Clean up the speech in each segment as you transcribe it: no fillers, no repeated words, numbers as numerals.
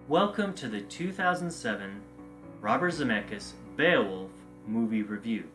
Welcome to the 2007 Robert Zemeckis Beowulf movie review.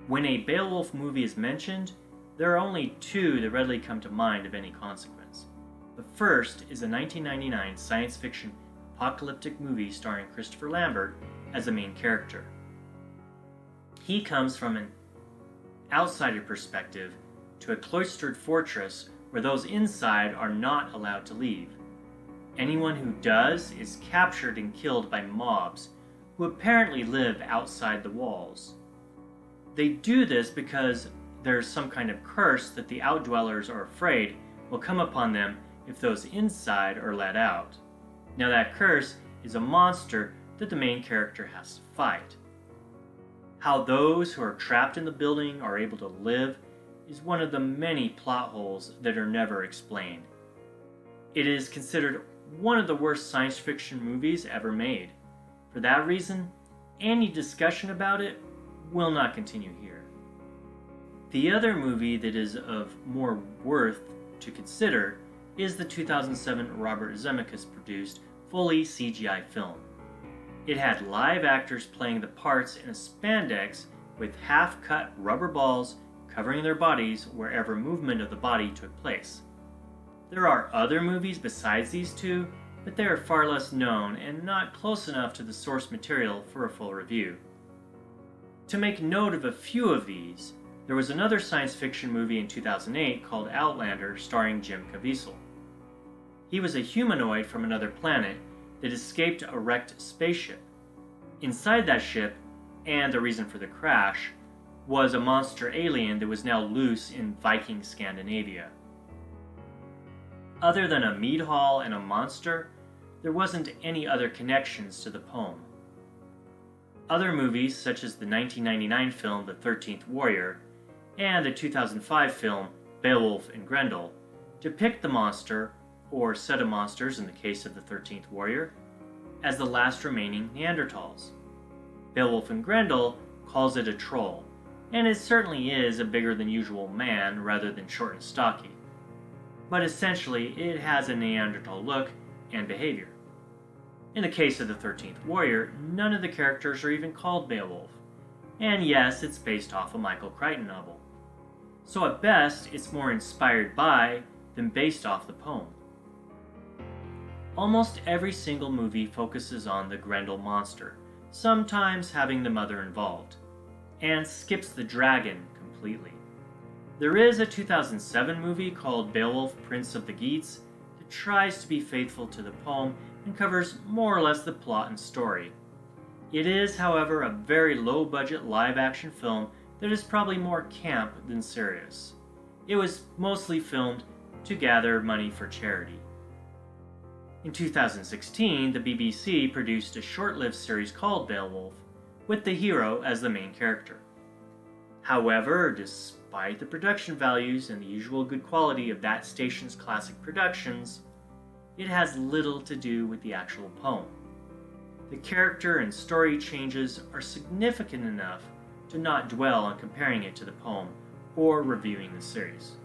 When a Beowulf movie is mentioned, there are only two that readily come to mind of any consequence. The first is a 1999 science fiction apocalyptic movie starring Christopher Lambert as the main character. He comes from an outsider perspective to a cloistered fortress where those inside are not allowed to leave. Anyone who does is captured and killed by mobs who apparently live outside the walls. They do this because there's some kind of curse that the outdwellers are afraid will come upon them if those inside are let out. Now that curse is a monster that the main character has to fight. How those who are trapped in the building are able to live is one of the many plot holes that are never explained. It is considered one of the worst science fiction movies ever made. For that reason, any discussion about it will not continue here. The other movie that is of more worth to consider is the 2007 Robert Zemeckis produced fully CGI film. It had live actors playing the parts in a spandex with half-cut rubber balls covering their bodies wherever movement of the body took place. There are other movies besides these two, but they are far less known and not close enough to the source material for a full review. To make note of a few of these, there was another science fiction movie in 2008 called Outlander starring Jim Caviezel. He was a humanoid from another planet that escaped a wrecked spaceship. Inside that ship, and the reason for the crash, was a monster alien that was now loose in Viking Scandinavia. Other than a mead hall and a monster, there wasn't any other connections to the poem. Other movies, such as the 1999 film The 13th Warrior and the 2005 film Beowulf and Grendel, depict the monster, or set of monsters in the case of the 13th Warrior, as the last remaining Neanderthals. Beowulf and Grendel calls it a troll, and it certainly is a bigger than usual man rather than short and stocky. But essentially it has a Neanderthal look and behavior. In the case of the 13th Warrior, none of the characters are even called Beowulf. And yes, it's based off a Michael Crichton novel. So at best, it's more inspired by than based off the poem. Almost every single movie focuses on the Grendel monster, sometimes having the mother involved, and skips the dragon completely. There is a 2007 movie called Beowulf, Prince of the Geats that tries to be faithful to the poem and covers more or less the plot and story. It is, however, a very low-budget live-action film that is probably more camp than serious. It was mostly filmed to gather money for charity. In 2016, the BBC produced a short-lived series called Beowulf, with the hero as the main character. However, despite the production values and the usual good quality of that station's classic productions, it has little to do with the actual poem. The character and story changes are significant enough to not dwell on comparing it to the poem or reviewing the series.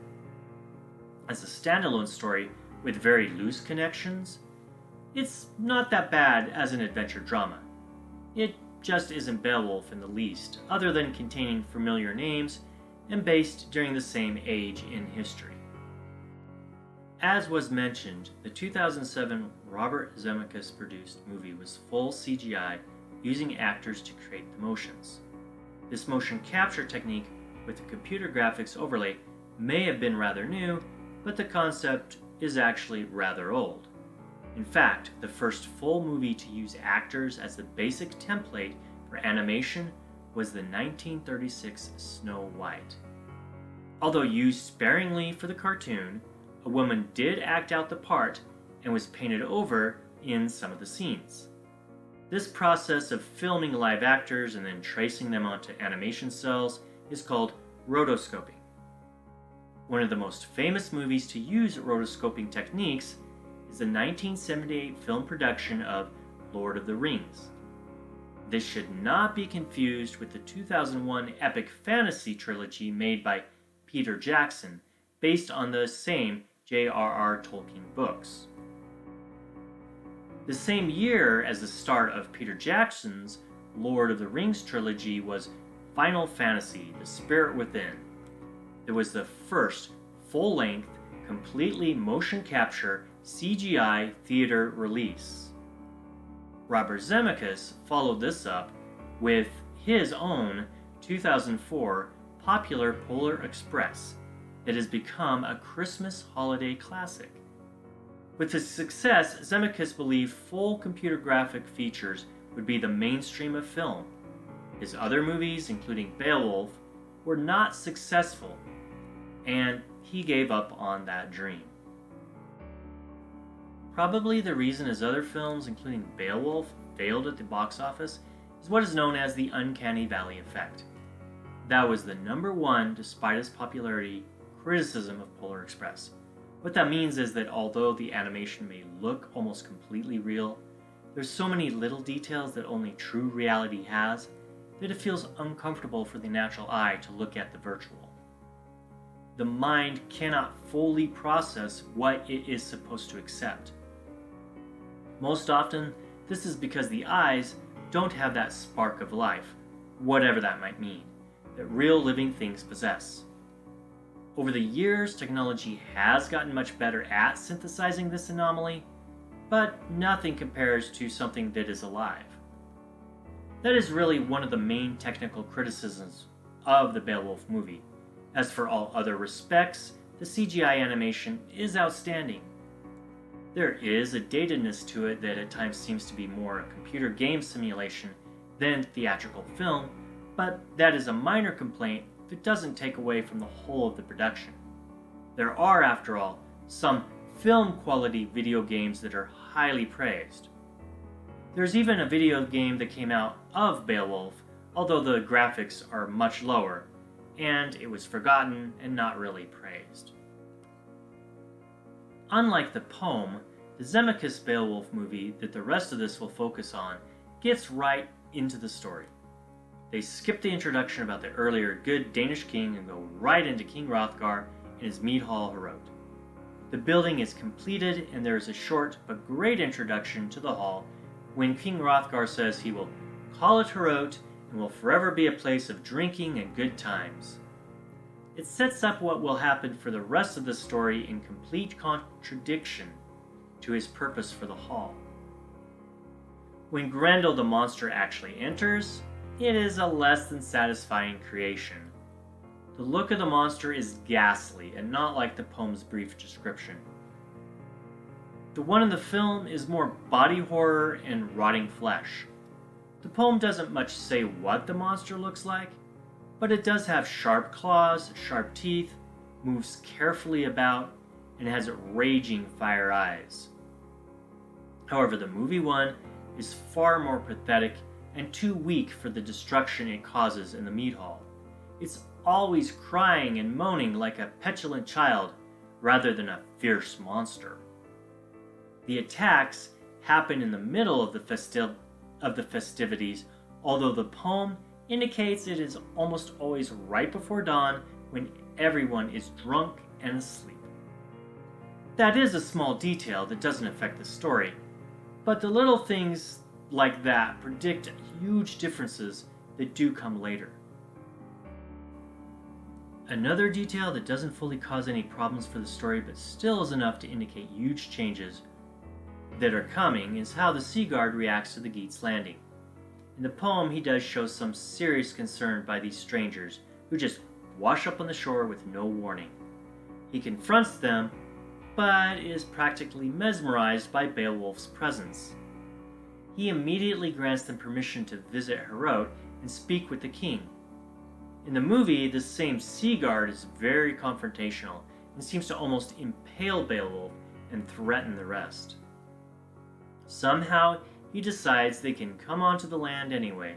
As a standalone story with very loose connections, it's not that bad as an adventure drama. It just isn't Beowulf in the least, other than containing familiar names and based during the same age in history. As was mentioned, the 2007 Robert Zemeckis produced movie was full CGI using actors to create the motions. This motion capture technique with a computer graphics overlay may have been rather new, but the concept is actually rather old. In fact, the first full movie to use actors as the basic template for animation was the 1936 Snow White. Although used sparingly for the cartoon, a woman did act out the part and was painted over in some of the scenes. This process of filming live actors and then tracing them onto animation cells is called rotoscoping. One of the most famous movies to use rotoscoping techniques is the 1978 film production of Lord of the Rings. This should not be confused with the 2001 epic fantasy trilogy made by Peter Jackson, based on the same J.R.R. Tolkien books. The same year as the start of Peter Jackson's Lord of the Rings trilogy was Final Fantasy: The Spirit Within. It was the first full-length, completely motion capture CGI theater release. Robert Zemeckis followed this up with his own 2004 popular Polar Express that has become a Christmas holiday classic. With its success, Zemeckis believed full computer graphic features would be the mainstream of film. His other movies, including Beowulf, were not successful, and he gave up on that dream. Probably the reason his other films, including Beowulf, failed at the box office is what is known as the Uncanny Valley effect. That was the #1, despite its popularity, criticism of Polar Express. What that means is that although the animation may look almost completely real, there's so many little details that only true reality has that it feels uncomfortable for the natural eye to look at the virtual. The mind cannot fully process what it is supposed to accept. Most often, this is because the eyes don't have that spark of life, whatever that might mean, that real living things possess. Over the years, technology has gotten much better at synthesizing this anomaly, but nothing compares to something that is alive. That is really one of the main technical criticisms of the Beowulf movie. As for all other respects, the CGI animation is outstanding. There is a datedness to it that at times seems to be more a computer game simulation than theatrical film, but that is a minor complaint that doesn't take away from the whole of the production. There are, after all, some film quality video games that are highly praised. There's even a video game that came out of Beowulf, although the graphics are much lower, and it was forgotten and not really praised. Unlike the poem, the Zemeckis Beowulf movie that the rest of this will focus on gets right into the story. They skip the introduction about the earlier good Danish king and go right into King Hrothgar and his mead hall Hroth. The building is completed and there is a short but great introduction to the hall when King Hrothgar says he will call it Hroth and will forever be a place of drinking and good times. It sets up what will happen for the rest of the story in complete contradiction to his purpose for the hall. When Grendel the monster actually enters, it is a less than satisfying creation. The look of the monster is ghastly and not like the poem's brief description. The one in the film is more body horror and rotting flesh. The poem doesn't much say what the monster looks like, but it does have sharp claws, sharp teeth, moves carefully about, and has raging fire eyes. However, the movie one is far more pathetic and too weak for the destruction it causes in the mead hall. It's always crying and moaning like a petulant child rather than a fierce monster. The attacks happen in the middle of the festivities, although the poem indicates it is almost always right before dawn when everyone is drunk and asleep. That is a small detail that doesn't affect the story, but the little things like that predict huge differences that do come later. Another detail that doesn't fully cause any problems for the story but still is enough to indicate huge changes that are coming is how the sea guard reacts to the Geats landing. In the poem, he does show some serious concern by these strangers who just wash up on the shore with no warning. He confronts them, but is practically mesmerized by Beowulf's presence. He immediately grants them permission to visit Hroth and speak with the king. In the movie, this same sea guard is very confrontational and seems to almost impale Beowulf and threaten the rest. Somehow, he decides they can come onto the land anyway.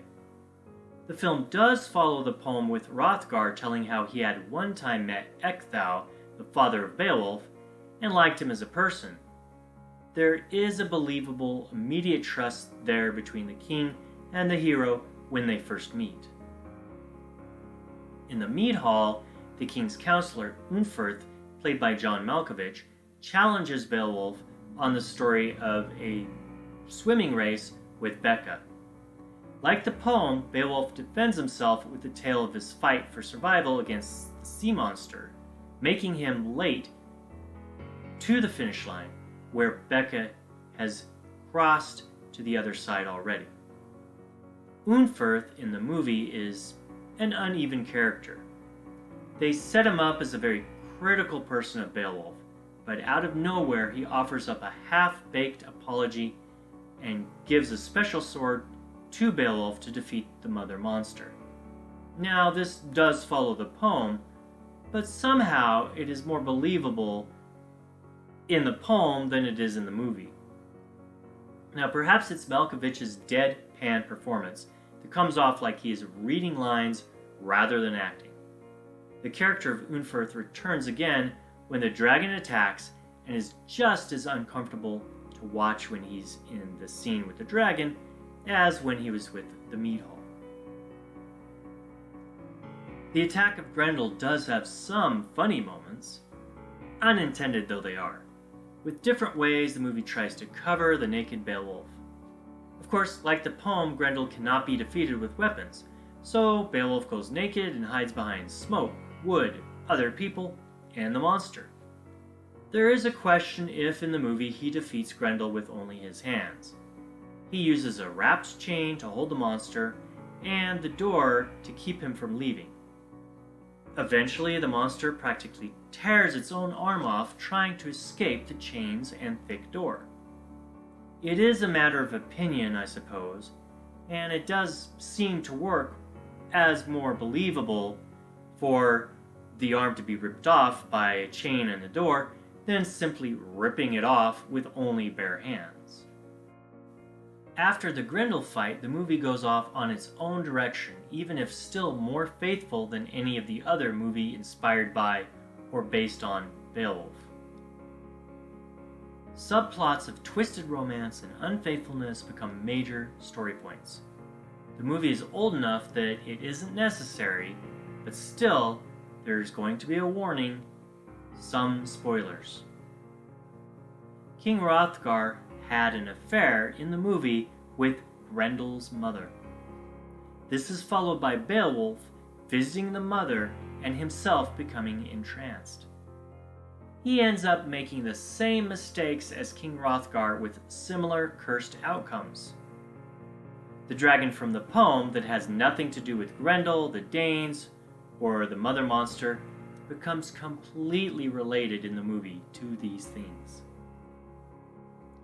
The film does follow the poem with Hrothgar telling how he had one time met Ecgtheow, the father of Beowulf, and liked him as a person. There is a believable, immediate trust there between the king and the hero when they first meet. In the mead hall, the king's counselor, Unferth, played by John Malkovich, challenges Beowulf on the story of a swimming race with Becca. Like the poem, Beowulf defends himself with the tale of his fight for survival against the sea monster, making him late to the finish line, where Becca has crossed to the other side already. Unferth in the movie is an uneven character. They set him up as a very critical person of Beowulf, but out of nowhere he offers up a half-baked apology and gives a special sword to Beowulf to defeat the mother monster. Now, this does follow the poem, but somehow it is more believable in the poem than it is in the movie. Now, perhaps it's Malkovich's deadpan performance that comes off like he is reading lines rather than acting. The character of Unferth returns again when the dragon attacks and is just as uncomfortable to watch when he's in the scene with the dragon as when he was with the mead hall. The attack of Grendel does have some funny moments, unintended though they are, with different ways the movie tries to cover the naked Beowulf. Of course, like the poem, Grendel cannot be defeated with weapons, so Beowulf goes naked and hides behind smoke, wood, other people, and the monster. There is a question if in the movie he defeats Grendel with only his hands. He uses a wrapped chain to hold the monster and the door to keep him from leaving. Eventually, the monster practically tears its own arm off trying to escape the chains and thick door. It is a matter of opinion, I suppose, and it does seem to work as more believable for the arm to be ripped off by a chain and the door than simply ripping it off with only bare hands. After the Grendel fight, the movie goes off on its own direction, even if still more faithful than any of the other movie inspired by or based on Beowulf. Subplots of twisted romance and unfaithfulness become major story points. The movie is old enough that it isn't necessary, but still, there's going to be a warning, some spoilers. King Hrothgar had an affair in the movie with Grendel's mother. This is followed by Beowulf visiting the mother and himself becoming entranced. He ends up making the same mistakes as King Hrothgar with similar cursed outcomes. The dragon from the poem that has nothing to do with Grendel, the Danes, or the mother monster becomes completely related in the movie to these things.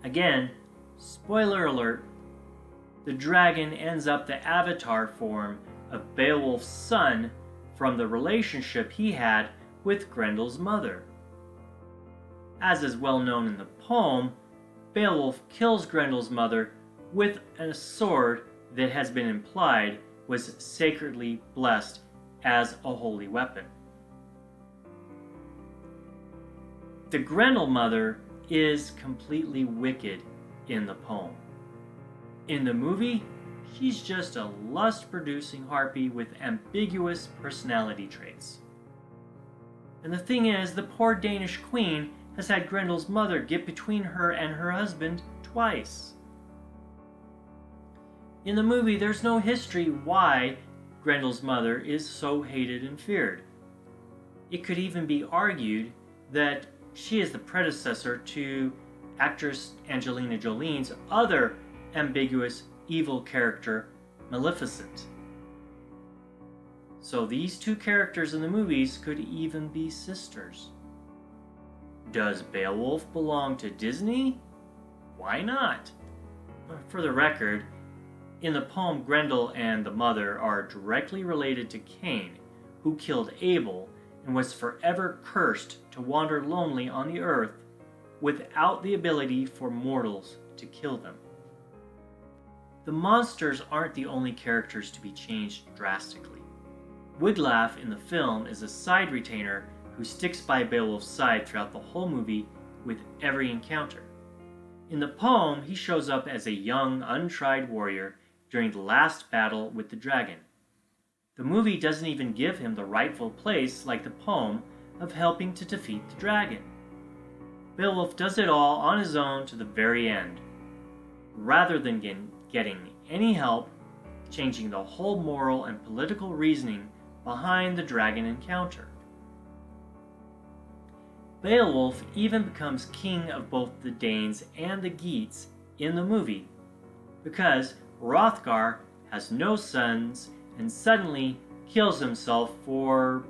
Again, spoiler alert, the dragon ends up the avatar form of Beowulf's son from the relationship he had with Grendel's mother. As is well known in the poem, Beowulf kills Grendel's mother with a sword that has been implied was sacredly blessed as a holy weapon. The Grendel mother is completely wicked in the poem. In the movie, she's just a lust-producing harpy with ambiguous personality traits. And the thing is, the poor Danish queen has had Grendel's mother get between her and her husband twice. In the movie, there's no history why Grendel's mother is so hated and feared. It could even be argued that she is the predecessor to actress Angelina Jolie's other ambiguous evil character, Maleficent. So these two characters in the movies could even be sisters. Does Beowulf belong to Disney? Why not? For the record, in the poem, Grendel and the mother are directly related to Cain, who killed Abel and was forever cursed to wander lonely on the earth without the ability for mortals to kill them. The monsters aren't the only characters to be changed drastically. Wiglaf in the film is a side retainer who sticks by Beowulf's side throughout the whole movie with every encounter. In the poem, he shows up as a young, untried warrior during the last battle with the dragon. The movie doesn't even give him the rightful place, like the poem, of helping to defeat the dragon. Beowulf does it all on his own to the very end. rather than getting any help changing the whole moral and political reasoning behind the dragon encounter. Beowulf even becomes king of both the Danes and the Geats in the movie, because Hrothgar has no sons and suddenly kills himself for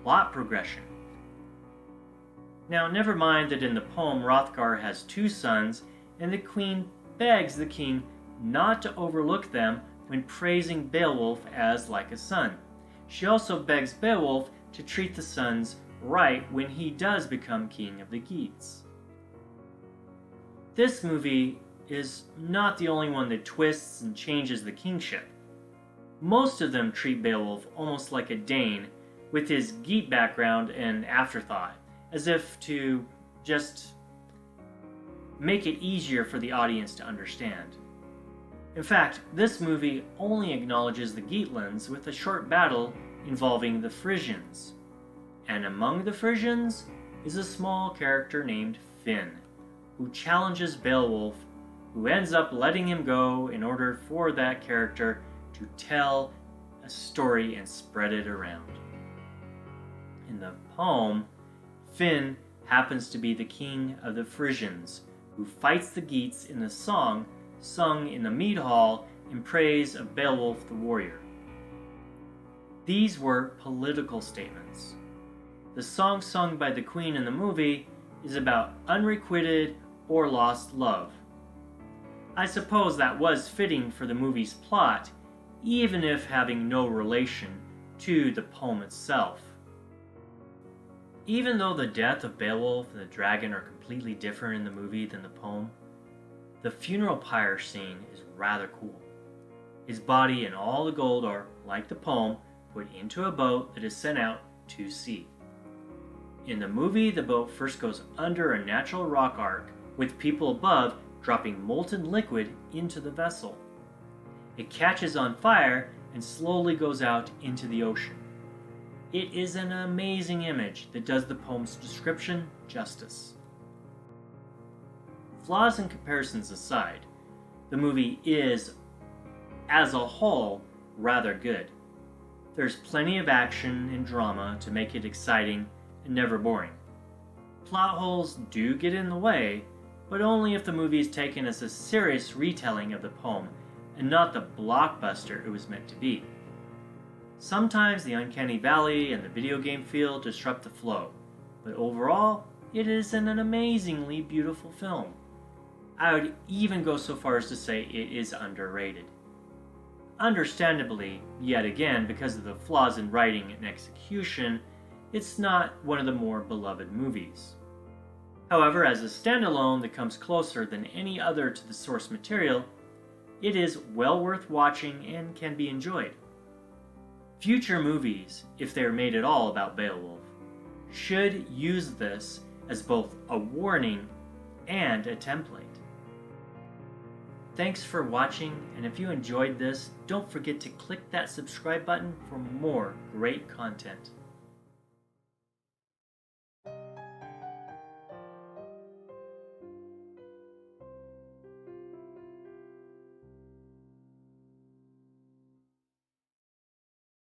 plot progression. Now, never mind that in the poem Hrothgar has 2 sons, and the queen begs the king not to overlook them when praising Beowulf as like a son. She also begs Beowulf to treat the sons right when he does become king of the Geats. This movie is not the only one that twists and changes the kingship. Most of them treat Beowulf almost like a Dane, with his Geat background and afterthought, as if to just make it easier for the audience to understand. In fact, this movie only acknowledges the Geatlands with a short battle involving the Frisians. And among the Frisians is a small character named Finn, who challenges Beowulf, who ends up letting him go in order for that character to tell a story and spread it around. In the poem, Finn happens to be the king of the Frisians, who fights the Geats in the song sung in the mead hall in praise of Beowulf the warrior. These were political statements. The song sung by the queen in the movie is about unrequited or lost love. I suppose that was fitting for the movie's plot, even if having no relation to the poem itself. Even though the death of Beowulf and the dragon are completely different in the movie than the poem, the funeral pyre scene is rather cool. His body and all the gold are, like the poem, put into a boat that is sent out to sea. In the movie, the boat first goes under a natural rock arc, with people above dropping molten liquid into the vessel. It catches on fire and slowly goes out into the ocean. It is an amazing image that does the poem's description justice. Flaws and comparisons aside, the movie is, as a whole, rather good. There's plenty of action and drama to make it exciting and never boring. Plot holes do get in the way, but only if the movie is taken as a serious retelling of the poem and not the blockbuster it was meant to be. Sometimes the Uncanny Valley and the video game feel disrupt the flow, but overall, it is an amazingly beautiful film. I would even go so far as to say it is underrated. Understandably, yet again, because of the flaws in writing and execution, it's not one of the more beloved movies. However, as a standalone that comes closer than any other to the source material, it is well worth watching and can be enjoyed. Future movies, if they are made at all about Beowulf, should use this as both a warning and a template. Thanks for watching, and if you enjoyed this, don't forget to click that subscribe button for more great content.